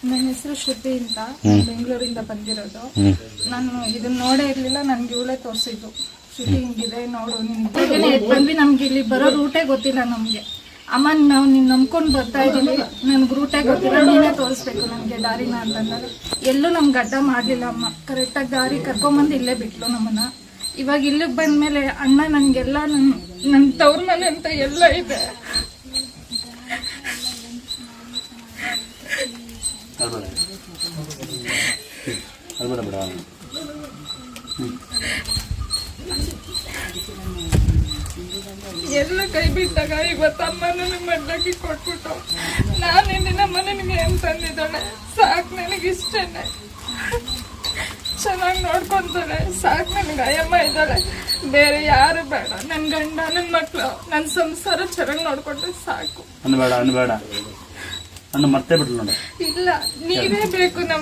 ನನ್ನ ಹೆಸರು ಶ್ರುತಿ ಅಂತ, ಬೆಂಗಳೂರಿಂದ ಬಂದಿರೋದು. ನಾನು ಇದನ್ನ ನೋಡೇ ಇರ್ಲಿಲ್ಲ, ನನ್ಗೆ ಇವಳೇ ತೋರಿಸಿದ್ದು. ಶ್ರುತಿ ಹಿಂಗಿದೆ ನೋಡು, ನಿನ್ಗೆ ಬಂದ್ವಿ, ನಮ್ಗೆ ಇಲ್ಲಿ ಬರೋ ರೂಟೇ ಗೊತ್ತಿಲ್ಲ ನಮ್ಗೆ. ಅಮ್ಮ ನಾವು ನಿನ್ ನಂಬ್ಕೊಂಡು ಬರ್ತಾ ಇದೀವಿ, ನನ್ಗೆ ರೂಟೇ ಗೊತ್ತಿಲ್ಲ, ನೀನೇ ತೋರಿಸ್ಬೇಕು ನನ್ಗೆ ದಾರಿನ ಅಂತಂದಾಗ ಎಲ್ಲೂ ನಮ್ಗೆ ಅಡ್ಡ ಮಾಡ್ಲಿಲ್ಲ ಅಮ್ಮ. ಕರೆಕ್ಟಾಗಿ ದಾರಿ ಕರ್ಕೊಂಬಂದು ಇಲ್ಲೇ ಬಿಟ್ಲು ನಮ್ಮನ್ನ. ಇವಾಗ ಇಲ್ಲಿಗೆ ಬಂದ್ಮೇಲೆ ಅಣ್ಣ ನನ್ಗೆಲ್ಲ ನನ್ನ ತವ್ರ ಮನೆ ಅಂತ ಎಲ್ಲ ಇದೆ. ಎಲ್ಲ ಕೈ ಬಿಟ್ಟಾಗ ಇವತ್ತು ಅಮ್ಮನೂ ಮಡ್ಲಕ್ಕಿ ಕೊಟ್ಬಿಟ್ಟು ನಾನಿಲ್ಲಿ ನಮ್ಮ ನಿನಗೆ ಏನ್ ತಂದಿದ್ದಾಳೆ, ಸಾಕು ನನಗೆ ಇಷ್ಟೇನೆ, ಚೆನ್ನಾಗಿ ನೋಡ್ಕೊಂತಾಳೆ, ಸಾಕು ನನಗೆ ಅಯ್ಯಮ್ಮ ಇದ್ದಾಳೆ, ಬೇರೆ ಯಾರು ಬೇಡ. ನನ್ನ ಗಂಡ, ನನ್ನ ಮಕ್ಳು, ನನ್ನ ಸಂಸಾರ ಚೆನ್ನಾಗಿ ನೋಡ್ಕೊಂಡ್ರೆ ಸಾಕು. ಅನ್ಬೇಡ ಅನ್ಬೇಡ ಅನ್ನ ಮತ್ತೆ ಬಿಡ್ಲು. ಇಲ್ಲ, ನೀವೇ ಬೇಕು ನಮ್ಗೆ.